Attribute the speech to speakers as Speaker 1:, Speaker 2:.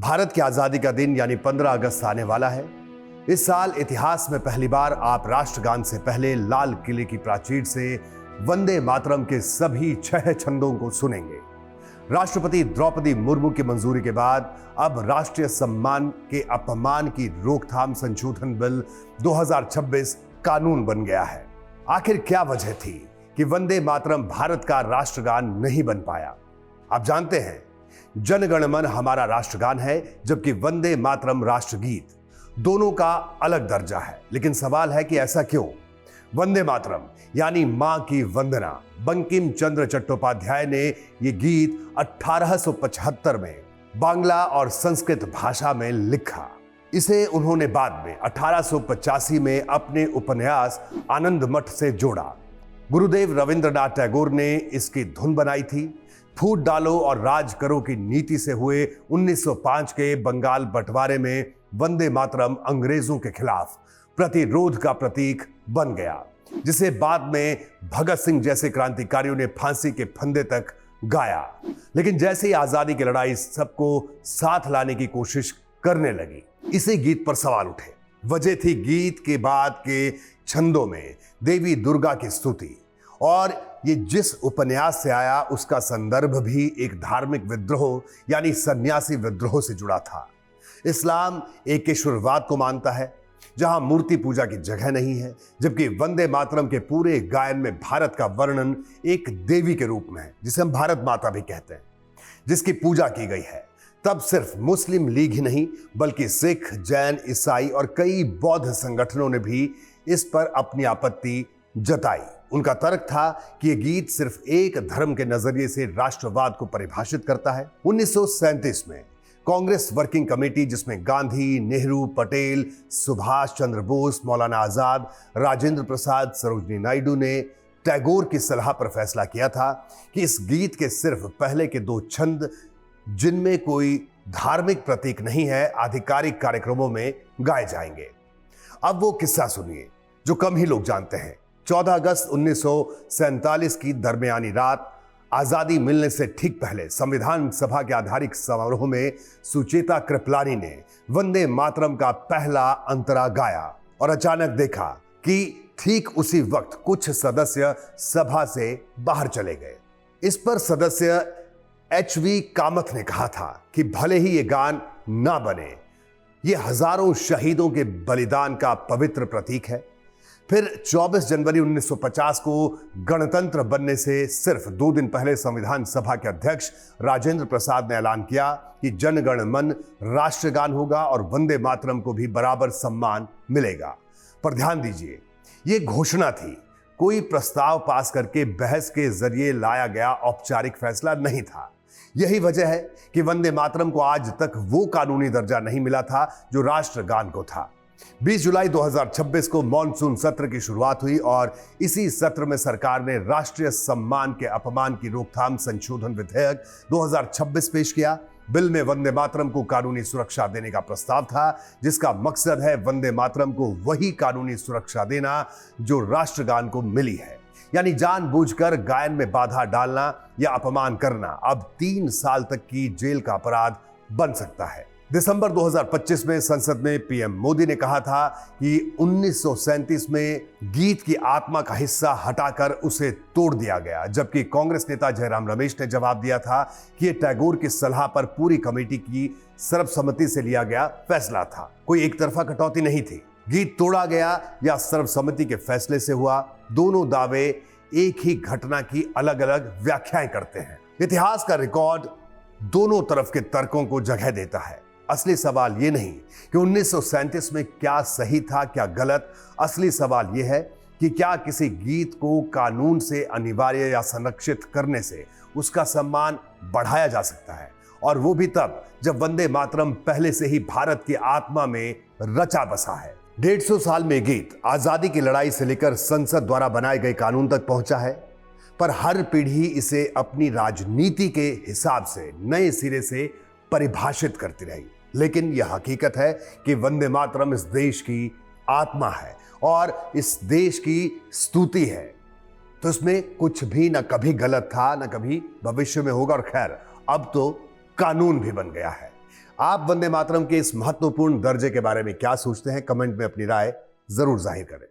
Speaker 1: भारत की आजादी का दिन यानी 15 अगस्त आने वाला है। इस साल इतिहास में पहली बार आप राष्ट्रगान से पहले लाल किले की प्राचीर से वंदे मातरम के सभी 6 छंदों को सुनेंगे। राष्ट्रपति द्रौपदी मुर्मू की मंजूरी के बाद अब राष्ट्रीय सम्मान के अपमान की रोकथाम संशोधन बिल 2026 कानून बन गया है। आखिर क्या वजह थी कि वंदे मातरम भारत का राष्ट्रगान नहीं बन पाया? आप जानते हैं, जन गण मन हमारा राष्ट्रगान है, जबकि वंदे मातरम राष्ट्रगीत। दोनों का अलग दर्जा है, लेकिन सवाल है कि ऐसा क्यों? वंदे मातरम यानी मां की वंदना, बंकिम चंद्र चट्टोपाध्याय ने यह गीत 1875 में बांग्ला और संस्कृत भाषा में लिखा। इसे उन्होंने बाद में 1885 में अपने उपन्यास आनंद मठ से जोड़ा। गुरुदेव रविंद्रनाथ टैगोर ने इसकी धुन बनाई थी। फूट डालो और राज करो की नीति से हुए 1905 के बंगाल बंटवारे में वंदे मातरम अंग्रेजों के खिलाफ प्रतिरोध का प्रतीक बन गया, जिसे बाद में भगत सिंह जैसे क्रांतिकारियों ने फांसी के फंदे तक गाया। लेकिन जैसे ही आजादी की लड़ाई सबको साथ लाने की कोशिश करने लगी, इसी गीत पर सवाल उठे। वजह थी गीत के बाद के छंदों में देवी दुर्गा की स्तुति, और ये जिस उपन्यास से आया उसका संदर्भ भी एक धार्मिक विद्रोह यानी सन्यासी विद्रोह से जुड़ा था। इस्लाम एकेश्वरवाद को मानता है, जहां मूर्ति पूजा की जगह नहीं है, जबकि वंदे मातरम के पूरे गायन में भारत का वर्णन एक देवी के रूप में है, जिसे हम भारत माता भी कहते हैं, जिसकी पूजा की गई है। तब सिर्फ मुस्लिम लीग ही नहीं, बल्कि सिख, जैन, ईसाई और कई बौद्ध संगठनों ने भी इस पर अपनी आपत्ति जताई। उनका तर्क था कि यह गीत सिर्फ एक धर्म के नजरिए से राष्ट्रवाद को परिभाषित करता है। 1937 में कांग्रेस वर्किंग कमेटी, जिसमें गांधी, नेहरू, पटेल, सुभाष चंद्र बोस, मौलाना आजाद, राजेंद्र प्रसाद, सरोजनी नायडू ने टैगोर की सलाह पर फैसला किया था कि इस गीत के सिर्फ पहले के 2 छंद, जिनमें कोई धार्मिक प्रतीक नहीं है, आधिकारिक कार्यक्रमों में गाए जाएंगे। अब वो किस्सा सुनिए जो कम ही लोग जानते हैं। 14 अगस्त 1947 की दरमियानी रात, आजादी मिलने से ठीक पहले संविधान सभा के आधारिक समारोह में सुचेता कृपलानी ने वंदे मातरम का पहला अंतरा गाया, और अचानक देखा कि ठीक उसी वक्त कुछ सदस्य सभा से बाहर चले गए। इस पर सदस्य HV कामत ने कहा था कि भले ही ये गान ना बने, ये हजारों शहीदों के बलिदान का पवित्र प्रतीक है। फिर 24 जनवरी 1950 को गणतंत्र बनने से सिर्फ 2 दिन पहले संविधान सभा के अध्यक्ष राजेंद्र प्रसाद ने ऐलान किया कि जन गण मन राष्ट्रगान होगा और वंदे मातरम को भी बराबर सम्मान मिलेगा। पर ध्यान दीजिए, ये घोषणा थी, कोई प्रस्ताव पास करके बहस के जरिए लाया गया औपचारिक फैसला नहीं था। यही वजह है कि वंदे मातरम को आज तक वो कानूनी दर्जा नहीं मिला था जो राष्ट्रगान को था। 20 जुलाई 2026 को मॉनसून सत्र की शुरुआत हुई, और इसी सत्र में सरकार ने राष्ट्रीय सम्मान के अपमान की रोकथाम संशोधन विधेयक 2026 पेश किया। बिल में वंदे मातरम को कानूनी सुरक्षा देने का प्रस्ताव था, जिसका मकसद है वंदे मातरम को वही कानूनी सुरक्षा देना जो राष्ट्रगान को मिली है, यानी जानबूझकर गायन में बाधा डालना या अपमान करना अब 3 साल तक की जेल का अपराध बन सकता है। दिसंबर 2025 में संसद में पीएम मोदी ने कहा था कि 1937 में गीत की आत्मा का हिस्सा हटाकर उसे तोड़ दिया गया, जबकि कांग्रेस नेता जयराम रमेश ने जवाब दिया था कि यह टैगोर की सलाह पर पूरी कमेटी की सर्वसम्मति से लिया गया फैसला था, कोई एक तरफा कटौती नहीं थी। गीत तोड़ा गया या सर्वसम्मति के फैसले से हुआ, दोनों दावे एक ही घटना की अलग अलग व्याख्याएं करते हैं। इतिहास का रिकॉर्ड दोनों तरफ के तर्कों को जगह देता है। असली सवाल यह नहीं कि 1937 में क्या सही था, क्या गलत। असली सवाल यह है कि क्या किसी गीत को कानून से अनिवार्य या संरक्षित करने से उसका सम्मान बढ़ाया जा सकता है, और वो भी तब जब वंदे मातरम पहले से ही भारत की आत्मा में रचा बसा है। 150 साल में गीत आजादी की लड़ाई से लेकर संसद द्वारा बनाए गए कानून तक पहुंचा है, पर हर पीढ़ी इसे अपनी राजनीति के हिसाब से नए सिरे से परिभाषित करती रही। लेकिन यह हकीकत है कि वंदे मातरम इस देश की आत्मा है और इस देश की स्तुति है, तो इसमें कुछ भी न कभी गलत था, न कभी भविष्य में होगा, और खैर अब तो कानून भी बन गया है। आप वंदे मातरम के इस महत्वपूर्ण दर्जे के बारे में क्या सोचते हैं? कमेंट में अपनी राय जरूर जाहिर करें।